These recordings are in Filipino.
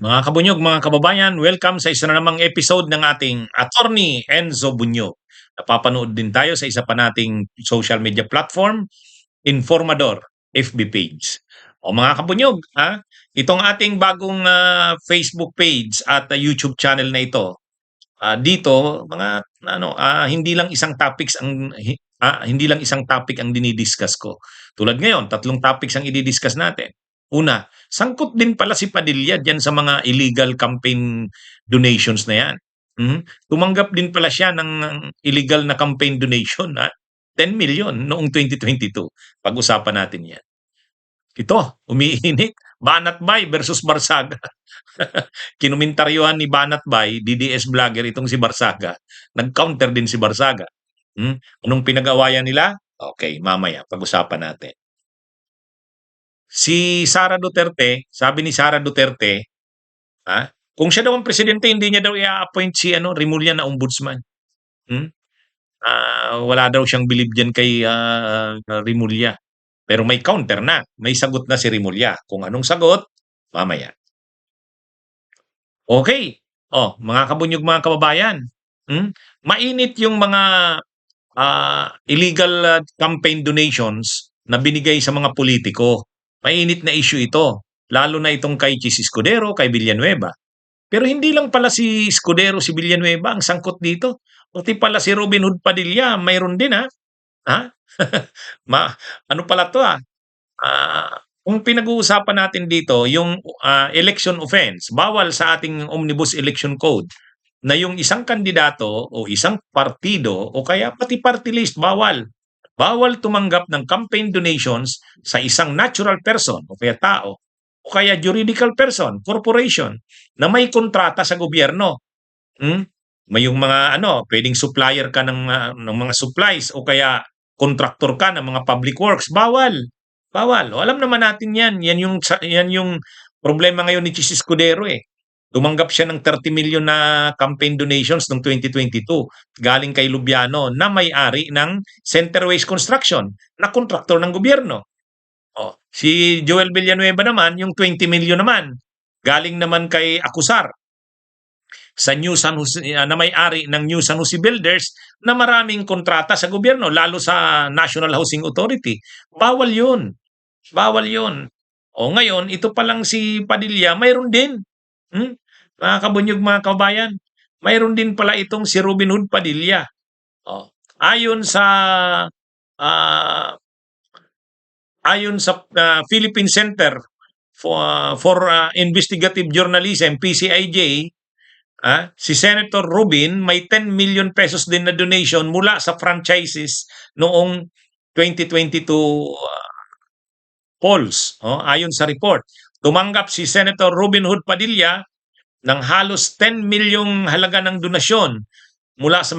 Mga kabunyog, mga kababayan, welcome sa isa na namang episode ng ating Attorney Enzo Bunyog. Napapanood din tayo sa isa pa nating social media platform, Informador, FB page. O mga kabunyog, itong ating bagong Facebook page at YouTube channel na ito, dito mga hindi lang isang topics hindi lang isang topic ang dinidiscuss ko. Tulad ngayon, 3 topics ang i-discuss natin. Una, sangkot din pala si Padilla diyan sa mga illegal campaign donations na 'yan. Tumanggap din pala siya ng illegal na campaign donation, 10 million noong 2022. Pag-usapan natin 'yan. Ito, umiinit, Banat Bay versus Barsaga. Kinumentaryohan ni Banat-Bay, DDS vlogger itong si Barsaga. Nag-counter din si Barsaga. Anong pinag-awayan nila? Okay, mamaya pag-usapan natin. Si Sara Duterte, sabi ni Sara Duterte, kung siya daw ang presidente, hindi niya daw i-appoint si Remulla na ombudsman. Wala daw siyang believe diyan kay Remulla. Pero may counter na, may sagot na si Remulla. Kung anong sagot, mamaya. Okay. Mga kabunyog, mga kababayan, mainit yung mga illegal campaign donations na binigay sa mga politiko. Mainit na issue ito, lalo na itong kay Chis Escudero, kay Villanueva. Pero hindi lang pala si Escudero, si Villanueva ang sangkot dito. Pati pala si Robin Hood Padilla, mayroon din ha. Ano pala to kung pinag-uusapan natin dito yung election offense, bawal sa ating Omnibus Election Code na yung isang kandidato o isang partido o kaya pati party list bawal. Bawal tumanggap ng campaign donations sa isang natural person o kaya tao o kaya juridical person, corporation na may kontrata sa gobyerno. May yung mga pwedeng supplier ka ng mga supplies o kaya contractor ka ng mga public works, bawal. Bawal. O alam naman natin 'yan. Yan yung problema ngayon ni Chis Escudero Tumanggap siya ng 30 million na campaign donations noong 2022 galing kay Lubiano na may-ari ng Centerways Construction na kontraktor ng gobyerno. Si Joel Villanueva naman, yung 20 million naman, galing naman kay Acusar sa New San Jose, na may-ari ng New San Jose Builders na maraming kontrata sa gobyerno, lalo sa National Housing Authority. Bawal yun. Bawal yun. Ngayon, ito pa lang si Padilla, mayroon din. Mga kabunyog, mga kabayan, mayroon din pala itong si Robin Hood Padilla. Ayon sa Philippine Center for Investigative Journalism, PCIJ, si Senator Rubin may 10 million pesos din na donation mula sa franchises noong 2022 polls. Ayon sa report, tumanggap si Senator Robin Hood Padilla ng halos 10 milyong halaga ng donasyon mula sa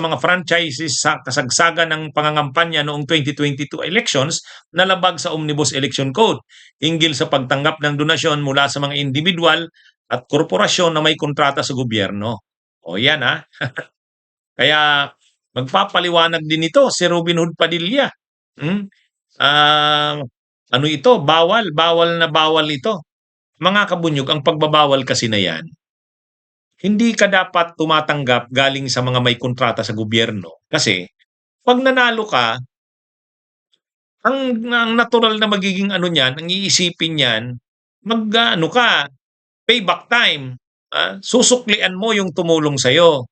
mga franchises sa kasagsagan ng pangangampanya noong 2022 elections na labag sa Omnibus Election Code hinggil sa pagtanggap ng donasyon mula sa mga individual at korporasyon na may kontrata sa gobyerno. Yan Kaya magpapaliwanag din ito si Robin Hood Padilla. Ano ito? Bawal na bawal ito. Mga kabunyog, ang pagbabawal kasi na yan, hindi ka dapat tumatanggap galing sa mga may kontrata sa gobyerno. Kasi, pag nanalo ka, ang natural na magiging niyan, ang iisipin niyan, payback time. Susuklian mo yung tumulong sa'yo.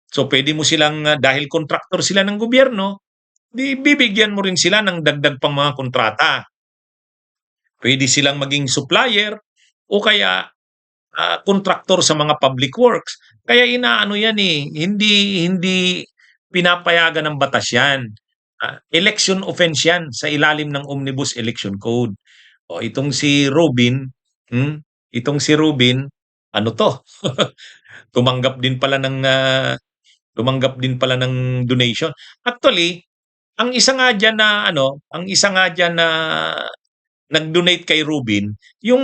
So, pwede mo silang, dahil kontraktor sila ng gobyerno, bibigyan mo rin sila ng dagdag pang mga kontrata. Pwede silang maging supplier o kaya kontraktor sa mga public works. Kaya yan hindi pinapayagan ng batas yan. Election offense yan sa ilalim ng Omnibus Election Code. Itong si Robin, ano to? Tumanggap din pala ng donation. Actually, ang isa nga diyan na nag-donate kay Rubin, yung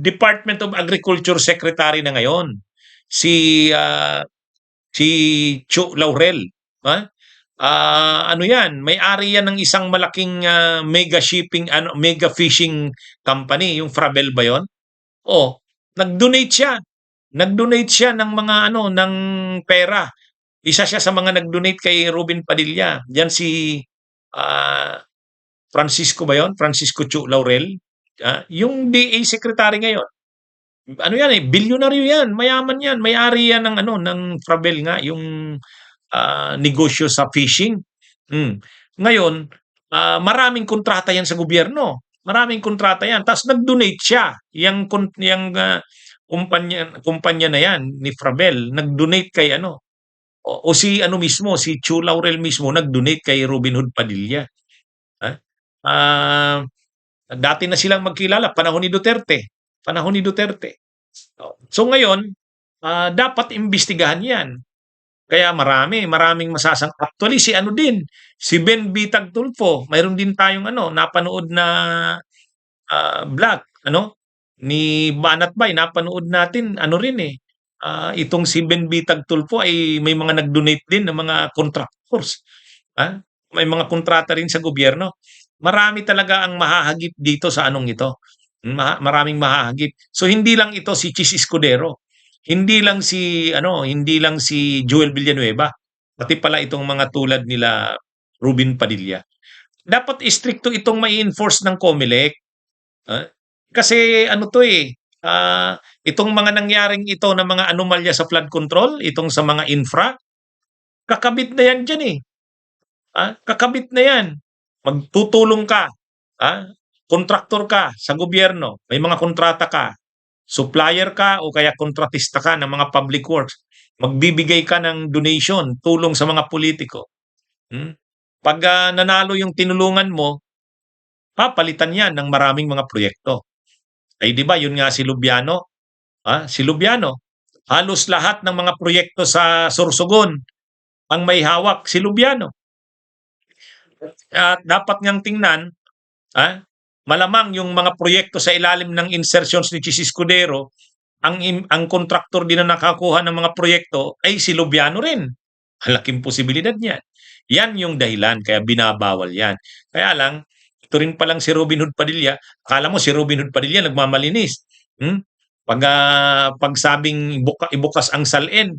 Department of Agriculture Secretary na ngayon, si Chu Laurel. May-ari yan ng isang malaking mega fishing company, yung Frabel ba yun? Oh, nag-donate siya. Nag-donate siya ng mga ano, ng pera. Isa siya sa mga nag-donate kay Robin Padilla. Yan si ah, Francisco ba 'yon? Francisco Chu Laurel. Yung DA secretary ngayon. Ano yan eh, bilyonaryo yan, mayaman yan, may-ari yan ng ano, ng Fravel nga, yung negosyo sa fishing. Hmm. Ngayon, maraming kontrata yan sa gobyerno. Maraming kontrata yan. Tapos nag-donate siya. Yang kumpanya na yan ni Fravel, nag-donate kay ano, o si ano mismo, si Chu Laurel mismo, nag-donate kay Robin Hood Padilla. Ha? Ah, Dati na silang magkilala, panahon ni Duterte. Panahon ni Duterte. So ngayon, dapat imbestigahan yan. Kaya maraming masasang actually si ano din, si Ben Bitag Tulfo, mayroon din tayong ano, napanood na vlog, ano, ni Banat Bay, napanood natin, ano rin eh, itong si Ben Bitag Tulfo ay may mga nag-donate din ng mga contractors. Ah, May mga kontrata rin sa gobyerno. Marami talaga ang mahahagip dito sa anong ito. Maraming mahahagip. So hindi lang ito si Chis Escudero. Hindi lang si Joel Villanueva. Pati pala itong mga tulad nila Rubin Padilla. Dapat istrikto itong may enforce ng COMELEC. ah, Kasi ano to eh, itong mga nangyaring ito na mga anomalya sa flood control, itong sa mga infra, kakabit na yan dyan eh. Kakabit na yan. Magtutulong ka, ah, kontraktor ka sa gobyerno, may mga kontrata ka, supplier ka o kaya kontratista ka ng mga public works, magbibigay ka ng donation, tulong sa mga politiko. Hmm? Pag nanalo yung tinulungan mo, papalitan yan ng maraming mga proyekto. Ay di ba, yun nga si Lubiano. Si Lubiano, halos lahat ng mga proyekto sa Sorsogon, ang may hawak si Lubiano. At dapat ngang tingnan, malamang yung mga proyekto sa ilalim ng insertions ni Chis Escudero, ang kontraktor din na nakakuha ng mga proyekto ay si Lubiano rin. Malaking posibilidad niyan. Yan yung dahilan kaya binabawal yan. Kaya lang, ito rin palang si Robin Hood Padilla, akala mo si Robin Hood Padilla nagmamalinis. Pag sabing ibukas ang salin,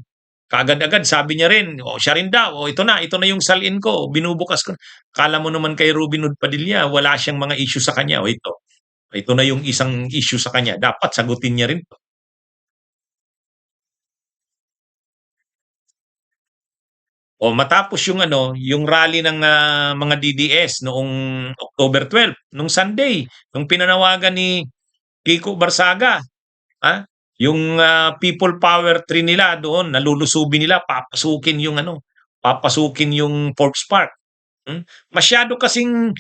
kaagad-agad sabi niya rin, siya rin daw, ito na yung salin ko, binubukas ko. Akala mo naman kay Robin Hood Padilla, wala siyang mga issue sa kanya. Ito na yung isang issue sa kanya. Dapat sagutin niya rin. O matapos yung ano, yung rally ng mga DDS noong October 12, nung Sunday, nung pinanawagan ni Kiko Barsaga, ha? Yung people power tree nila doon, nalulusubi nila, papasukin yung Forbes Park. Masyado kasing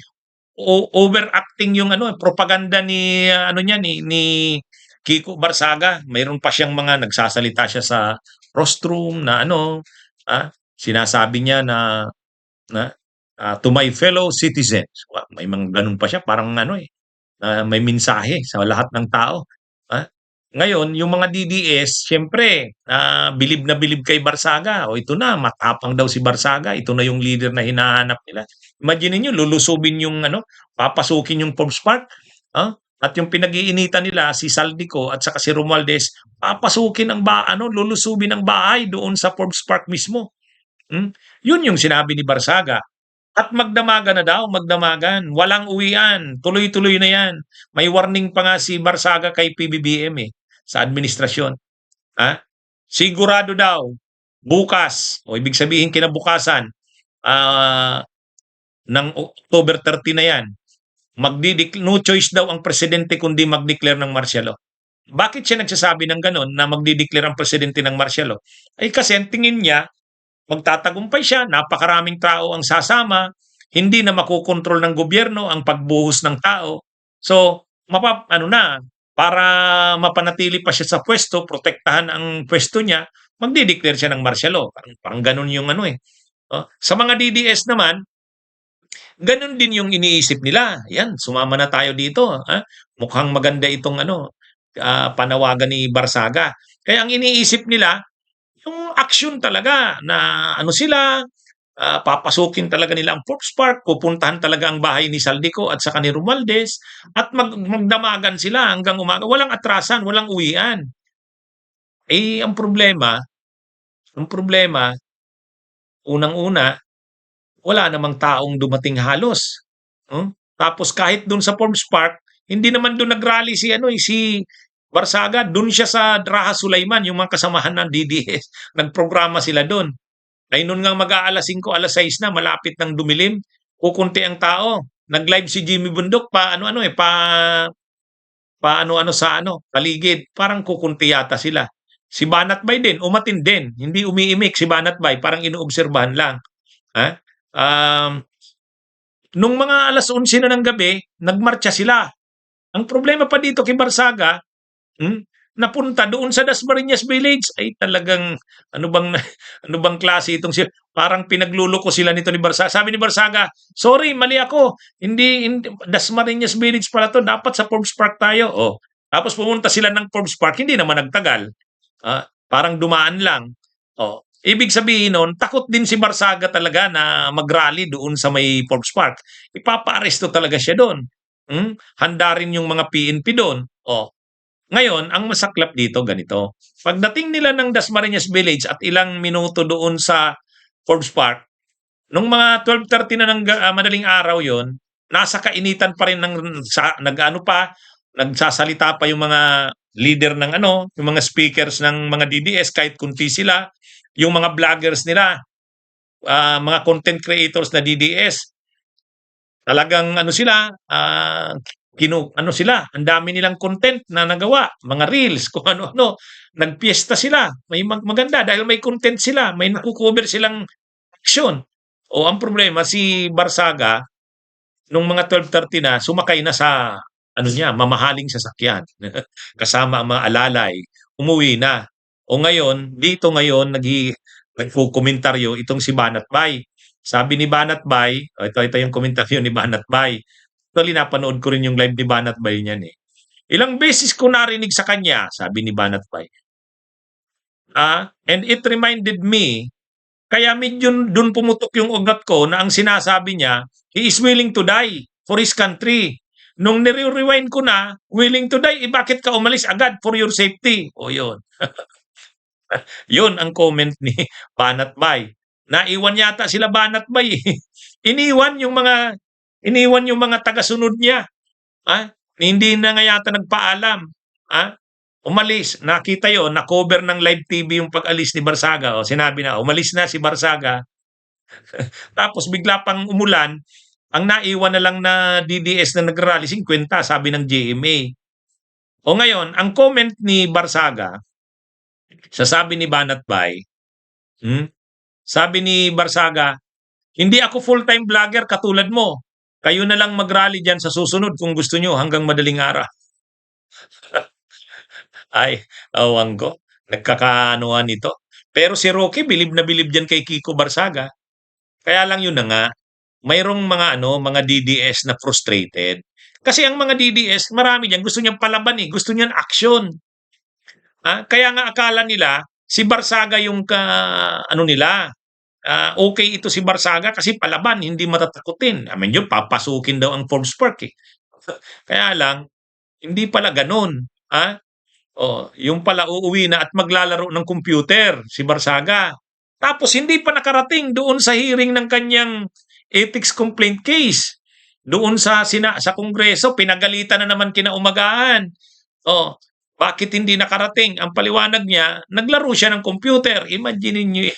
overacting yung ano, propaganda ni ano niya ni Kiko Barsaga. Mayroon pa siyang mga nagsasalita siya sa rostrum na ano, sinasabi niya na to my fellow citizens. May mga ganun pa siya, parang ano eh, may mensahe sa lahat ng tao. Ngayon, yung mga DDS, siyempre, bilib na bilib kay Barsaga. Ito na, matapang daw si Barsaga. Ito na yung leader na hinahanap nila. Imagine niyo, lulusubin yung ano, papasukin yung Forbes Park. At yung pinag-iinitan nila, si Saldico at saka si Romualdez, papasukin lulusubin ang bahay doon sa Forbes Park mismo. Yun yung sinabi ni Barsaga. At magdamagan na daw, magdamagan. Walang uwian. Tuloy-tuloy na yan. May warning pa nga si Barsaga kay PBBM sa administrasyon. Sigurado daw, bukas, o ibig sabihin kinabukasan, ng October 30 na yan, no choice daw ang presidente kundi mag-declare ng martial law. Bakit siya nagsasabi ng ganon na magdi-declare ang presidente ng martial law? Ay kasi ang tingin niya, magtatagumpay siya, napakaraming tao ang sasama, hindi na makokontrol ng gobyerno ang pagbuhos ng tao. So, para mapanatili pa siya sa pwesto, protektahan ang pwesto niya, magdi-declare siya ng martial law. Parang ganun yung ano eh. Sa mga DDS naman, ganun din yung iniisip nila. Yan, sumama na tayo dito. Mukhang maganda itong panawagan ni Barsaga. Kaya ang iniisip nila, yung action talaga na ano sila, papasukin talaga nila ang Forbes Park, pupuntahan talaga ang bahay ni Saldico at saka ni Romualdez at magdamagan sila hanggang umaga. Walang atrasan, walang uwian. Eh, ang problema, unang-una, wala namang taong dumating halos. Tapos kahit dun sa Forbes Park, hindi naman dun nag-rally si ano eh, si Barsaga, dun siya sa Raha Sulaiman, yung mga kasamahan ng DDS. Nagprograma sila dun. Ay noon nga mag-aalas 5, alas 6 na, malapit ng dumilim, kukunti ang tao. Nag-live si Jimmy Bundok pa ano-ano eh, paano-ano sa ano, paligid. Parang kukunti yata sila. Si Banat Bay din, umatin din. Hindi umiimik si Banat Bay, parang inoobserbahan lang. Ha? Um, nung mga alas 11 na ng gabi, nagmarcha sila. Ang problema pa dito kay Barsaga, Hmm, napunta doon sa Dasmariñas Village ay talagang ano bang ano bang klase itong parang pinagluloko sila nito ni Barsaga. Sabi ni Barsaga, "Sorry, mali ako. Hindi Dasmariñas Village pala 'to. Dapat sa Forbes Park tayo." Oh. Tapos pumunta sila ng Forbes Park, hindi naman nagtagal. Parang dumaan lang. Oh. Ibig sabihin nun, takot din si Barsaga talaga na mag-rally doon sa may Forbes Park. Ipapaaresto talaga siya doon. Handa rin yung mga PNP doon. Oh. Ngayon, ang masaklap dito ganito, pagdating nila ng Dasmariñas Village at ilang minuto doon sa Forbes Park, nung mga 12:30 na ng madaling araw yon, nasa kainitan pa rin nag-ano pa, nagsasalita pa yung mga leader ng ano, yung mga speakers ng mga DDS kahit kunti sila, yung mga vloggers nila, mga content creators na DDS, talagang ano sila, ano sila, ang dami nilang content na nagawa, mga reels, kung ano-ano. Nagpiesta sila, may maganda dahil may content sila, may nakukover silang action. O ang problema, si Barsaga, nung mga 12:30 na, sumakay na sa ano niya, mamahaling sasakyan. Kasama ang mga alalay, umuwi na. O ngayon, dito ngayon, nagkukomentaryo itong si Banat Bay. Sabi ni Banat Bay, ito yung komentaryo ni Banat Bay. Actually, napanood ko rin yung live ni Banat Bay niyan eh. Ilang beses ko narinig sa kanya, sabi ni Banat Bay. And it reminded me, kaya medyo dun pumutok yung ugat ko na ang sinasabi niya, he is willing to die for his country. Nung nire-rewind ko na, willing to die, bakit ka umalis agad for your safety? O yun. Yun ang comment ni Banat Bay. Naiwan yata sila Banat Bay. Iniwan yung mga taga-sunod niya. Hindi na nga yata nagpaalam. Umalis. Nakita yon, na-cover ng live TV yung pag-alis ni Barsaga. O, sinabi na, umalis na si Barsaga. Tapos bigla pang umulan, ang naiwan na lang na DDS na nag-rally, 50, sabi ng GMA. O ngayon, ang comment ni Barsaga, sabi ni Banat Bay, sabi ni Barsaga, hindi ako full-time vlogger katulad mo. Kayo na lang mag-rally dyan sa susunod kung gusto nyo hanggang madaling araw. Ay, awang ko. Nagkakaanuhan ito. Pero si Rocky, bilib na bilib dyan kay Kiko Barsaga. Kaya lang yun na nga, mayroong mga DDS na frustrated. Kasi ang mga DDS, marami diyan gusto niyang palaban eh, gusto niyan action. Kaya nga akala nila si Barsaga yung nila. Okay ito si Barsaga kasi palaban, hindi matatakutin. I mean, yun papasukin daw ang Forbes Park eh. Kaya lang hindi pala ganoon. Yung pala uuwi na at maglalaro ng computer si Barsaga. Tapos hindi pa nakarating doon sa hearing ng kanyang ethics complaint case. Doon sa Kongreso, pinagalitan na naman kinaumagahan. Bakit hindi nakarating? Ang paliwanag niya, naglaro siya ng computer. Imagine niyo.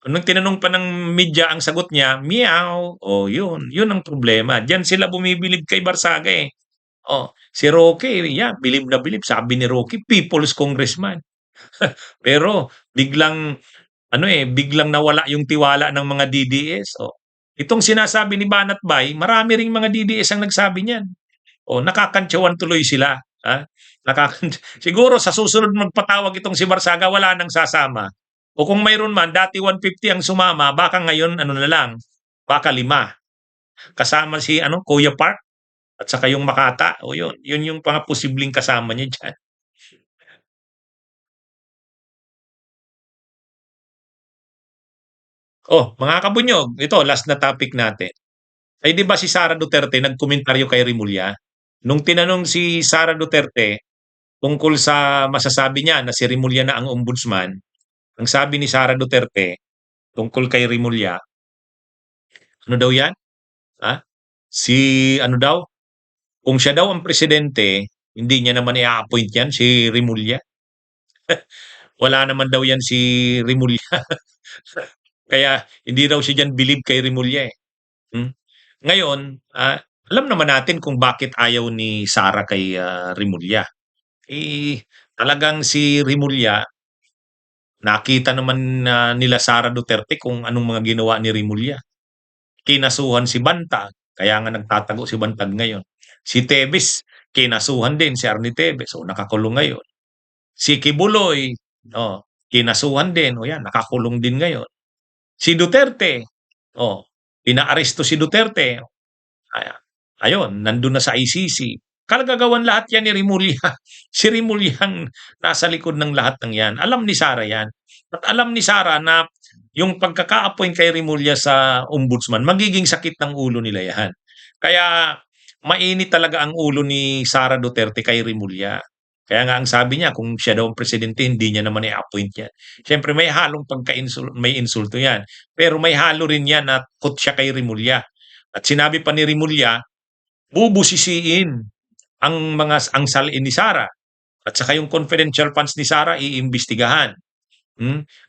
Nung tinanong pa ng media, ang sagot niya, meow. Yun. Yun ang problema. Diyan sila bumibilib kay Barsaga eh. Si Roque, bilib na bilib. Sabi ni Roque, people's congressman. Pero biglang nawala yung tiwala ng mga DDS. Itong sinasabi ni Banat Bay, marami ring mga DDS ang nagsabi niyan. Nakakantsawan tuloy sila. Siguro sa susunod magpatawag itong si Barsaga, wala nang sasama. O kung mayroon man, dati 150 ang sumama, baka ngayon na lang, baka 5. Kasama si Kuya Park at saka yung Makata. Yun yung mga posibleng kasama niya dyan. Oh, mga kabunyog, ito last na topic natin. Ay 'di ba si Sara Duterte nagkomentaryo kay Rimulya? Nung tinanong si Sara Duterte tungkol sa masasabi niya na si Rimulya na ang ombudsman, ang sabi ni Sara Duterte tungkol kay Rimulya, ano daw 'yan, ah, si ano daw, kung siya daw ang presidente, hindi niya naman i-a-appoint 'yan si Rimulya. Wala naman daw 'yan si Rimulya, kaya hindi daw siya diyan bilib kay Rimulya, eh. Hmm. Ngayon, alam naman natin kung bakit ayaw ni Sara kay, Rimulya. Eh, talagang si Rimulya, nakita naman na nila Sara Duterte kung anong mga ginawa ni Rimulya. Kinasuhan si Bantag, kaya nga nagtatago si Bantag ngayon. Si Tevez, kinasuhan din si Arnie Tevez, so nakakulong ngayon. Si Kibuloy, oh, kinasuhan din, o yan, nakakulong din ngayon. Si Duterte, oh, pinaaresto si Duterte, ay ayun, nandun na sa ICC. Kalagagawan lahat yan ni Rimulya. Si Rimulya ang nasa likod ng lahat ng yan. Alam ni Sara yan. At alam ni Sara na yung pagkaka-appoint kay Rimulya sa ombudsman, magiging sakit ng ulo nila yan. Kaya mainit talaga ang ulo ni Sara Duterte kay Rimulya. Kaya nga ang sabi niya, kung siya daw ang presidente, hindi niya naman i-appoint yan. Siyempre may halong may insulto yan. Pero may halo rin yan na kut siya kay Rimulya. At sinabi pa ni Rimulya, bubusisiin ang salin ni Sara at saka yung confidential funds ni Sara iimbestigahan.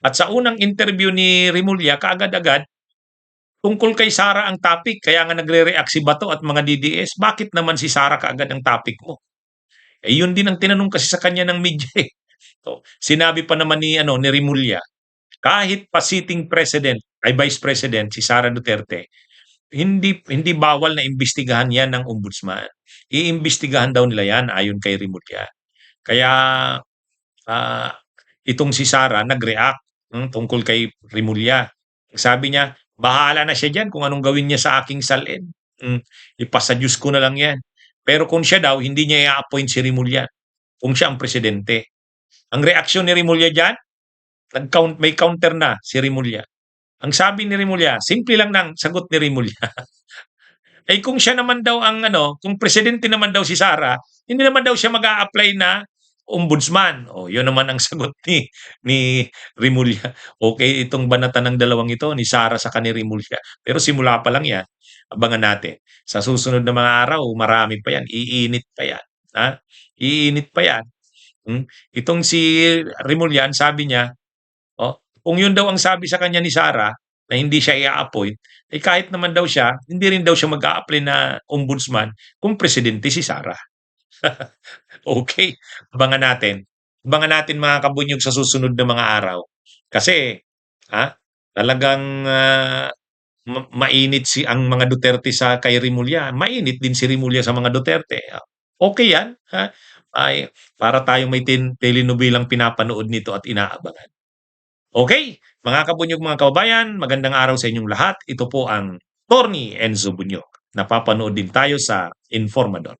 At sa unang interview ni Rimulya, kaagad-agad, tungkol kay Sara ang topic, kaya nga nagre-react si Bato at mga DDS, bakit naman si Sara kaagad ang topic mo? Eh yun din ang tinanong kasi sa kanya ng media. Eh. So, sinabi pa naman ni Rimulya, kahit pa sitting president ay vice president si Sara Duterte, hindi bawal na imbestigahan 'yan ng ombudsman. Iimbestigahan daw nila 'yan ayon kay Rimulya. Kaya, ah, itong si Sara nag-react, tungkol kay Rimulya. Sabi niya, "Bahala na siya diyan kung anong gawin niya sa aking salin. Ipasa Diyos ko na lang 'yan." Pero kung siya daw, hindi niya i-a-appoint si Rimulya, kung siya ang presidente. Ang reaksyon ni Rimulya diyan, may counter na si Rimulya. Ang sabi ni Rimulya, simple lang ng sagot ni Rimulya. Eh kung siya naman daw ang kung presidente naman daw si Sara, hindi naman daw siya mag-a-apply na ombudsman. O, yun naman ang sagot ni Rimulya. Okay itong banatan ng dalawang ito, ni Sara sa ni Rimulya. Pero simula pa lang yan. Abangan natin. Sa susunod na mga araw, marami pa yan. Iinit pa yan. Ha? Iinit pa yan. Itong si Rimulya, sabi niya, oh, kung yun daw ang sabi sa kanya ni Sara, na hindi siya i-a-appoint, eh kahit naman daw siya, hindi rin daw siya mag-a-apply na ombudsman kung presidente si Sara. Okay, abangan natin. Abangan natin mga kabunyog sa susunod na mga araw. Kasi, talagang mainit ang mga Duterte sa kay Rimulya. Mainit din si Rimulya sa mga Duterte. Okay yan. Ay, para tayong may telenobelang pinapanood nito at inaabangan. Okay, mga kabunyog, mga kababayan, magandang araw sa inyong lahat. Ito po ang Torny Enzo Bunyog. Napapanood din tayo sa Informador.